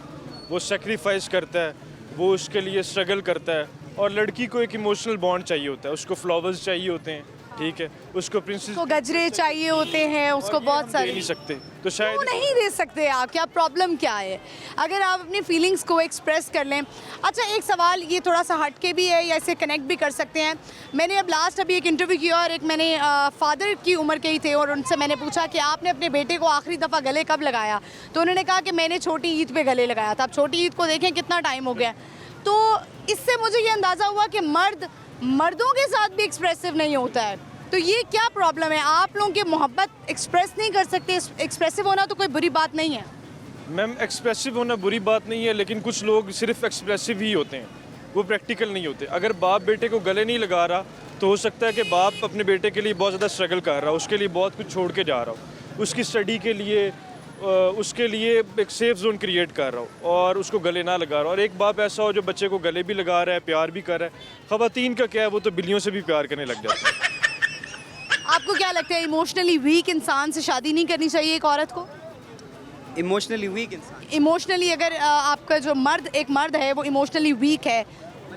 वो सेक्रीफाइस करता है, वो उसके लिए स्ट्रगल करता है। और लड़की को एक इमोशनल बॉन्ड चाहिए होता है, उसको फ्लावर्स चाहिए होते हैं, ठीक है, उसको प्रिंसेस को गजरे चाहिए होते हैं, उसको बहुत सारे। दे नहीं सकते, तो शायद क्यों नहीं दे सकते आप? क्या प्रॉब्लम क्या है अगर आप अपनी फीलिंग्स को एक्सप्रेस कर लें? अच्छा, एक सवाल ये थोड़ा सा हटके भी है या इसे कनेक्ट भी कर सकते हैं। मैंने अभी एक इंटरव्यू किया और एक मैंने फादर की उम्र के ही थे और उनसे मैंने पूछा कि आपने अपने बेटे को आखिरी दफ़ा गले कब लगाया? तो उन्होंने कहा कि मैंने छोटी ईद पे गले लगाया था। अब छोटी ईद को देखें कितना टाइम हो गया। तो इससे मुझे ये अंदाज़ा हुआ कि मर्दों के साथ भी एक्सप्रेसिव नहीं होता है। तो ये क्या प्रॉब्लम है? आप लोगों की मोहब्बत एक्सप्रेस नहीं कर सकते? एक्सप्रेसिव होना तो कोई बुरी बात नहीं है। मैम, एक्सप्रेसिव होना बुरी बात नहीं है, लेकिन कुछ लोग सिर्फ एक्सप्रेसिव ही होते हैं, वो प्रैक्टिकल नहीं होते। अगर बाप बेटे को गले नहीं लगा रहा तो हो सकता है कि बाप अपने बेटे के लिए बहुत ज़्यादा स्ट्रगल कर रहा हो, उसके लिए बहुत कुछ छोड़ के जा रहा हो, उसकी स्टडी के लिए, उसके लिए एक सेफ जोन क्रिएट कर रहा हो और उसको गले ना लगा रहा हो। और एक बाप ऐसा हो जो बच्चे को गले भी लगा रहा है, प्यार भी कर रहा है। ख़वातीन का क्या है, वो तो बिल्लियों से भी प्यार करने लग जाते हैं। आपको क्या लगता है इमोशनली वीक इंसान से शादी नहीं करनी चाहिए एक औरत को? इमोशनली वीक इंसान, इमोशनली अगर आपका जो एक मर्द है वो इमोशनली वीक है,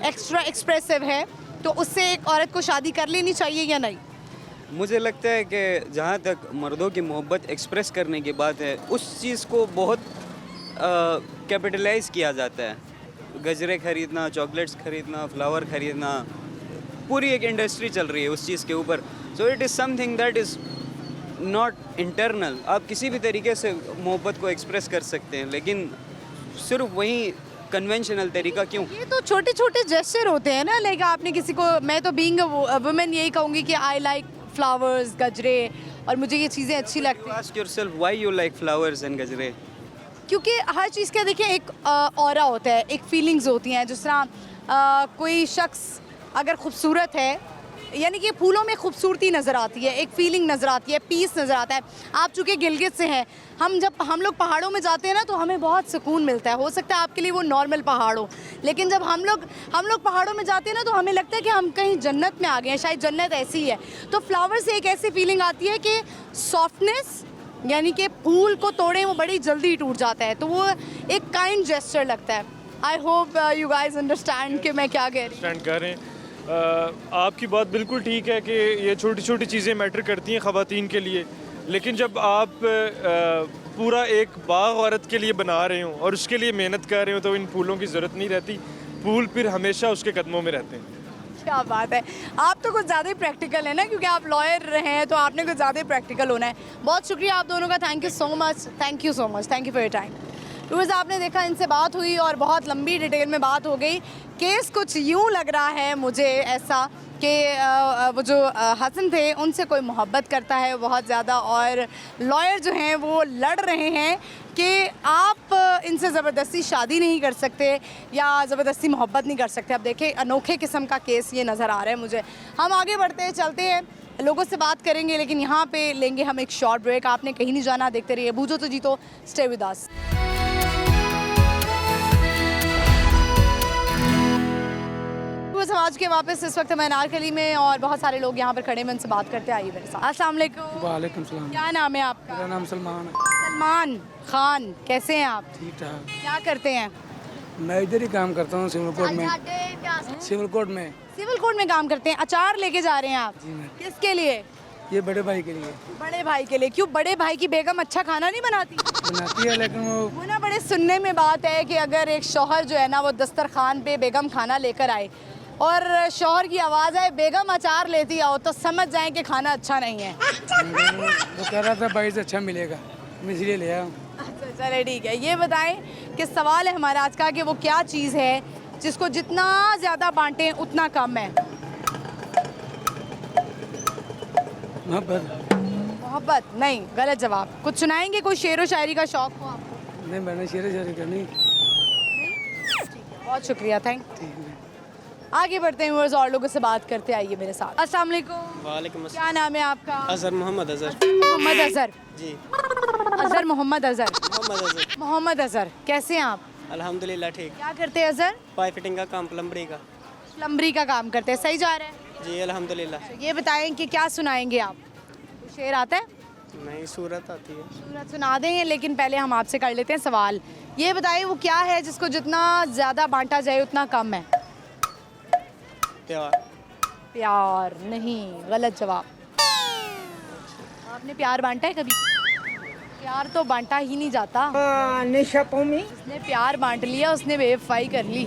एक्स्ट्रा एक्सप्रेसिव है, तो उससे एक औरत को शादी कर लेनी चाहिए या नहीं? मुझे लगता है कि जहाँ तक मर्दों की मोहब्बत एक्सप्रेस करने की बात है, उस चीज़ को बहुत कैपिटलाइज किया जाता है। गजरे खरीदना, चॉकलेट्स खरीदना, फ्लावर खरीदना, पूरी एक इंडस्ट्री चल रही है उस चीज़ के ऊपर। So it is something that is not internal. आप किसी भी तरीके से मोहब्बत को एक्सप्रेस कर सकते हैं, लेकिन सिर्फ वही कन्वेंशनल तरीका क्यों? ये तो छोटे छोटे जेस्चर होते हैं ना। लाइक आपने किसी को, मैं तो बीइंग अ वुमेन यही कहूँगी कि आई लाइक फ्लावर्स, गजरे, और मुझे ये चीज़ें अच्छी लगती हैं। Ask yourself why you like flowers and गजरे। क्योंकि हर चीज़ का देखिए एक ऑरा होता है, एक फीलिंग्स होती हैं। जिस तरह कोई शख्स अगर खूबसूरत है यानी कि फूलों में खूबसूरती नज़र आती है, एक फीलिंग नज़र आती है, पीस नज़र आता है। आप चूँकि गिलगित से हैं, हम लोग पहाड़ों में जाते हैं ना तो हमें बहुत सुकून मिलता है। हो सकता है आपके लिए वो नॉर्मल पहाड़ हो, लेकिन जब हम लोग पहाड़ों में जाते हैं ना तो हमें लगता है कि हम कहीं जन्नत में आ गए हैं, शायद जन्नत ऐसी ही है। तो फ्लावर से एक ऐसी फीलिंग आती है कि सॉफ्टनेस, यानी कि फूल को तोड़ें वो बड़ी जल्दी टूट जाता है, तो वो एक काइंड जेस्चर लगता है। I hope you guys understand कि मैं क्या कह रही हूँ। अंडरस्टैंड कर रहे हैं। आपकी बात बिल्कुल ठीक है कि ये छोटी छोटी चीज़ें मैटर करती हैं ख़वातीन के लिए, लेकिन जब आप पूरा एक बाग औरत के लिए बना रहे हो और उसके लिए मेहनत कर रहे हो तो इन फूलों की ज़रूरत नहीं रहती, फूल फिर हमेशा उसके कदमों में रहते हैं। क्या बात है, आप तो कुछ ज़्यादा ही प्रैक्टिकल है ना, क्योंकि आप लॉयर रहे हैं तो आपने कुछ ज़्यादा ही प्रैक्टिकल होना है। बहुत शुक्रिया आप दोनों का, thank you so much, thank you so much, thank you for your time. Viewers, आपने देखा इनसे बात हुई और बहुत लंबी डिटेल में बात हो गई। केस कुछ यूँ लग रहा है मुझे ऐसा कि वो जो हसन थे उनसे कोई मोहब्बत करता है बहुत ज़्यादा, और लॉयर जो हैं वो लड़ रहे हैं कि आप इनसे ज़बरदस्ती शादी नहीं कर सकते या ज़बरदस्ती मोहब्बत नहीं कर सकते। अब देखें, अनोखे किस्म का केस ये नज़र आ रहा है मुझे। हम आगे बढ़ते हैं, चलते हैं, लोगों से बात करेंगे, लेकिन यहाँ पे लेंगे हम एक शॉर्ट ब्रेक। आपने कहीं नहीं जाना, देखते रहिए बूझो तो जीतो, स्टे विद अस। समाज के वापस इस वक्त मैं अनारकली में और बहुत सारे लोग यहाँ पर खड़े हैं, उनसे बात करते आइए मेरे साथ। अस्सलाम वालेकुम। वालेकुम सलाम। क्या नाम है आपका? मेरा नाम सलमान है। सलमान खान, कैसे हैं आप? ठीक ठाक। क्या करते हैं? मैं इधर ही काम करता हूँ सिविल कोर्ट में। सिविल कोर्ट में। सिविल कोर्ट में काम करते हैं। अचार लेके जा रहे हैं आप? किसके लिए? ये बड़े भाई के लिए। बड़े भाई के लिए? क्यों, बड़े भाई की बेगम अच्छा खाना नहीं बनाती? बनाती है, लेकिन वो ना बड़े सुनने में बात है कि अगर एक शौहर जो है ना वो दस्तरखान पे बेगम खाना लेकर आए और शौहर की आवाज़ आए बेगम अचार लेती आओ, तो समझ जाएं कि खाना अच्छा नहीं है। वो कह रहा था भाई से अच्छा मिलेगा, मैं इसलिए ले आया। अच्छा, चले ठीक है। ये बताएं कि सवाल है हमारा आज का कि वो क्या चीज़ है जिसको जितना ज़्यादा बांटें उतना कम है? मोहब्बत। मोहब्बत नहीं, गलत जवाब। कुछ सुनाएंगे? कोई शेर व शायरी का शौक हो आपको? नहीं, मैंने शेर शायरी करनी। बहुत शुक्रिया, थैंक यू। आगे बढ़ते हैं व्यूअर्स और लोगों से बात करते आइए मेरे साथ। अस्सलाम वालेकुम। वालेकुम अस्सलाम। क्या नाम है आपका? अजहर, मोहम्मद अजहर। मोहम्मद अजहर जी। अजहर मोहम्मद अजहर। मोहम्मद अजहर। मोहम्मद अजहर, कैसे हैं आप? अल्हम्दुलिल्लाह ठीक। क्या करते हैं अजहर? पाइप फिटिंग का काम, प्लम्बरी का। प्लम्बरी का काम करते हैं, सही जा रहा है? जी अल्हम्दुलिल्लाह। ये बताएं कि क्या सुनाएंगे आप? शेर आता है? नहीं, सूरत आती है। सूरत सुना दें, लेकिन पहले हम आपसे कर लेते हैं सवाल। ये बताएं वो क्या है जिसको जितना ज़्यादा बांटा जाए उतना कम है? प्यार। प्यार नहीं, गलत जवाब। आपने प्यार बांटा है कभी? प्यार तो बांटा ही नहीं जाता। जिसने प्यार बांट लिया उसने बेवफाई कर ली।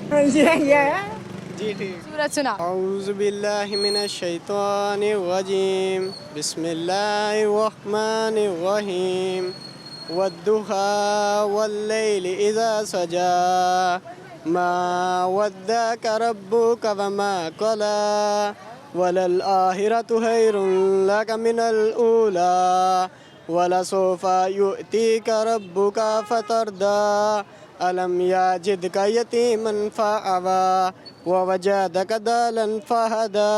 जी ठीक। सूरत सुना। औज़ु बिल्लाहि मिनश शैतानिर रजीम, बिस्मिल्लाहिर रहमानिर रहीम, वद्दुहा वल्लैलि इज़ा सजा, मा वद्दअक रब्बुका वमा क़ला, वलल आखिरतु खैरुन लक मिनल ऊला, वलसौफा युअतीका रब्बुका फतरदा, अलम याजिदका यतीमन फआवा, ववजदक दालन फहदा,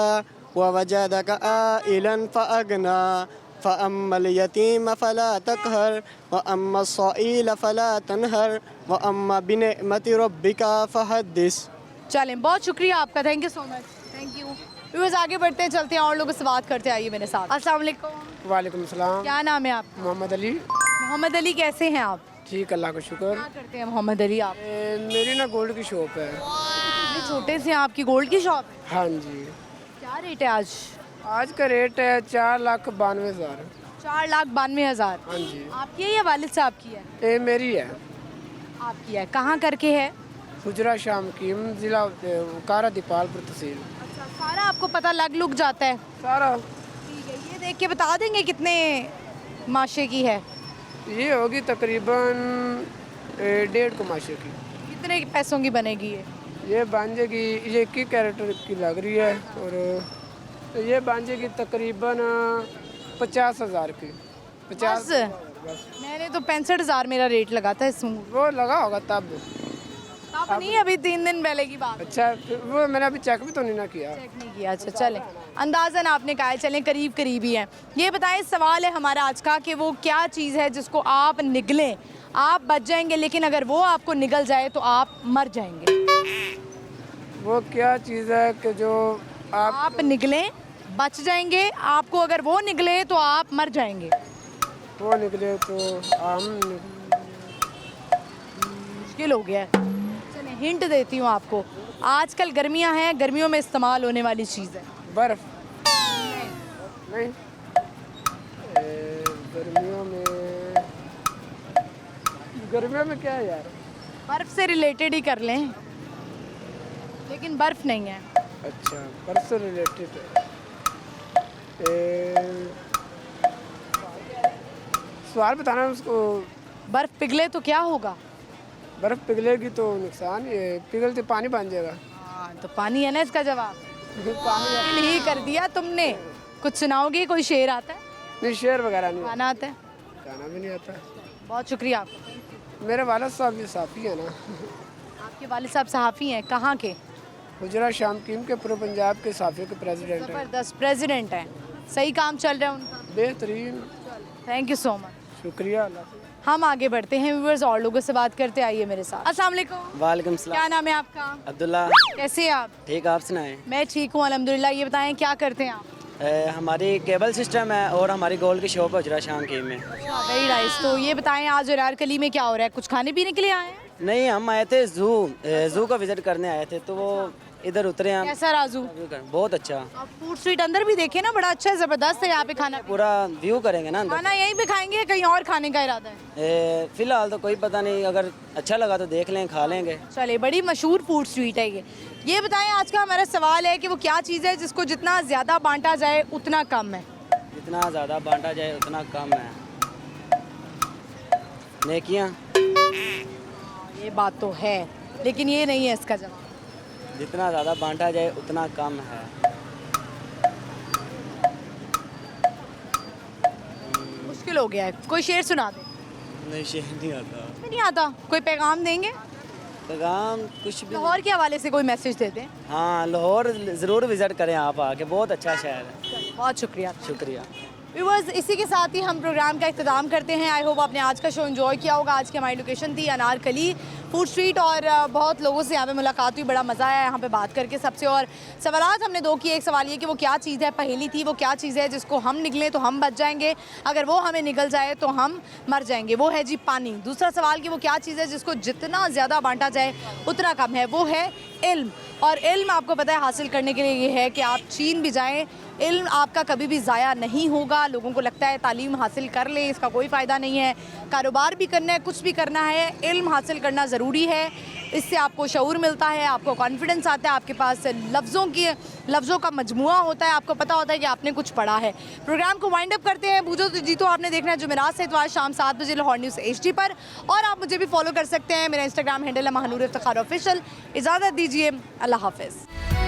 ववजदक आइलन फअगना, फ़अम्मल यतीम फ़ला तक़हर, वअम्मा स्साइल फ़ला तनहर, वअम्मा बिनिअमति रब्बिका फ़हद्दिस। चलें, बहुत शुक्रिया आपका, thank you so much, thank you. Viewers आगे बढ़ते हैं, चलते हैं और लोगों से बात करते आइए मेरे साथ। अस्सलाम वालेकुम। वालेकुम सलाम। क्या नाम है आपका? मोहम्मद अली। मोहम्मद अली, कैसे हैं आप? ठीक, अल्लाह का शुक्र। क्या करते हैं मोहम्मद अली आप? मेरी ना गोल्ड की शॉप है। इतने छोटे से आपकी गोल्ड की शॉप है? हाँ जी। क्या रेट है आज? आज का रेट है 4,92,000। 4,92,000। हाँ जी। आपकी है या वालिद साहब की है? ये मेरी है। आपकी है, कहाँ करके है? गुजरा शाम की, जिला कारा दीपालपुर तहसील। अच्छा, सारा आपको पता लग जाता है? सारा। ठीक है, ये देख के बता देंगे कितने माशे की है? ये होगी तकरीबन 1.5 कमाशे की। कितने पैसों की बनेगी ये बन जाएगी, ये 21 कैरेट की लग रही है, और ये बन जाएगी तकरीबन 50,000 की। 50। मैंने तो 65,000 मेरा रेट लगा था इसमें। वो लगा होगा तब तो नहीं, अभी 3 दिन पहले की बात। अच्छा, वो मैंने अभी चेक भी तो नहीं ना किया। चेक नहीं किया, अच्छा चलें, अंदाज़न आपने कहा है, चलें करीब करीब ही है। ये बताएं, सवाल है हमारा आज का कि वो क्या चीज़ है जिसको आप निगलें, आप बच जाएंगे, लेकिन अगर वो आपको निगल जाए तो आप मर जाएंगे। वो क्या चीज़ है कि जो आप निगलें बच जाएंगे, आपको अगर वो निगले तो आप मर जाएंगे। वो निकले तो मुश्किल हो गया है। चलें हिंट देती हूँ आपको, आजकल गर्मियाँ हैं, गर्मियों में इस्तेमाल होने वाली चीज़ है। बर्फ नहीं, गर्मियों में क्या है यार? बर्फ से रिलेटेड ही कर लें, लेकिन बर्फ नहीं है। अच्छा, बर्फ से रिलेटेड है। सवाल बताना उसको। बर्फ पिघले तो क्या होगा? बर्फ पिघलेगी तो नुकसान, ये पिघलते पानी बन जाएगा। हाँ, तो पानी है ना इसका जवाब। पानी ही कर दिया तुमने। कुछ सुनाओगे? कोई शेर आता है? नहीं, शेर वगैरह नहीं। गाना आता है? गाना भी नहीं आता। बहुत शुक्रिया आपका। मेरे वालिद साहब ये साफ़ी है ना। आपके वालिद साहब सहाफ़ी हैं, कहाँ के? गुजरात शामकीम के पूरे पंजाब के साफ़ी के प्रेसिडेंट हैं। ज़बरदस्त प्रेसिडेंट हैं, सही काम चल रहा है उनका? बेहतरीन। थैंक यू सो मच, शुक्रिया। हम आगे बढ़ते हैं, व्यूअर्स और लोगों से बात करते, आइए मेरे साथ। अस्सलाम वालेकुम। वालेकुम सलाम। क्या नाम है आपका? अब्दुल्ला। कैसे हैं आप? ठीक, आप सुनाएं। मैं ठीक हूँ अल्हम्दुलिल्लाह। ये बताएं क्या करते हैं आप? हमारी केबल सिस्टम है और हमारी गोल्ड की शॉप है शामकीम में। Very nice. तो ये बताएं आज अनारकली में क्या हो रहा है? कुछ खाने पीने के लिए आए हैं? नहीं, हम आए थे जू का विजिट करने आए थे, तो वो इधर उतरे हम। कैसा राजू? बहुत अच्छा। आप फूड स्ट्रीट अंदर भी देखे ना, बड़ा अच्छा है, जबरदस्त है यहाँ पे खाना। पूरा व्यू करेंगे ना अंदर। खाना यहीं पे खाएंगे, कहीं और खाने का इरादा है? फिलहाल तो कोई पता नहीं, अगर अच्छा लगा तो देख लें, खा लेंगे। चले, बड़ी मशहूर फूड स्ट्रीट है ये बताएं आज का हमारा सवाल है कि वो क्या चीज़ है जिसको जितना ज़्यादा बांटा जाए उतना कम है? जितना ज़्यादा बांटा जाए उतना कम है। नेकियां। ये बात तो है, लेकिन ये नहीं है इसका जवाब। जितना ज़्यादा बांटा जाए उतना कम है। मुश्किल हो गया है, कोई शेर सुना दे। नहीं, शेर नहीं आता। नहीं आता? कोई पैगाम देंगे? पैगाम कुछ भी। लाहौर के हवाले से कोई मैसेज दे दें। हाँ, लाहौर ज़रूर विज़िट करें आप आके, बहुत अच्छा शहर है। बहुत शुक्रिया। शुक्रिया। व्यूअर्स, इसी के साथ ही हम प्रोग्राम का इख्तिताम करते हैं। आई होप आपने आज का शो एंजॉय किया होगा। आज की हमारी लोकेशन थी अनारकली फूड स्ट्रीट और बहुत लोगों से यहाँ पे मुलाकात हुई, बड़ा मज़ा आया यहाँ पे बात करके सबसे। और सवालात हमने दो किए। एक सवाल ये कि वो क्या चीज़ है, पहेली थी, वो क्या चीज़ है जिसको हम निकलें तो हम बच जाएंगे, अगर वो हमें निकल जाए तो हम मर जाएंगे, वो है जी पानी। दूसरा सवाल कि वो क्या चीज़ है जिसको जितना ज़्यादा बांटा जाए उतना कम है, वो है इल्म। और इल्म आपको पता है हासिल करने के लिए ये है कि आप चीन भी जाएँ, इल्म आपका कभी भी ज़ाया नहीं होगा। लोगों को लगता है तालीम हासिल कर लें, इसका कोई फ़ायदा नहीं है। कारोबार भी करना है, कुछ भी करना है, इल्म हासिल करना ज़रूरी है। इससे आपको शऊर मिलता है, आपको कॉन्फिडेंस आता है, आपके पास लफ्ज़ों का मजमुआ होता है, आपको पता होता है कि आपने कुछ पढ़ा है। प्रोग्राम को वाइंड अप करते हैं। बूझो तो जीतो आपने देखना है जुमेरात से इतवार शाम 7 बजे लाहौर न्यूज़ HD पर। और आप मुझे भी फॉलो कर सकते हैं, मेरा इंस्टाग्राम हैंडल है महानूर इफ्तिखार ऑफिशियल। इजाज़त दीजिए, अल्लाह हाफ़िज़।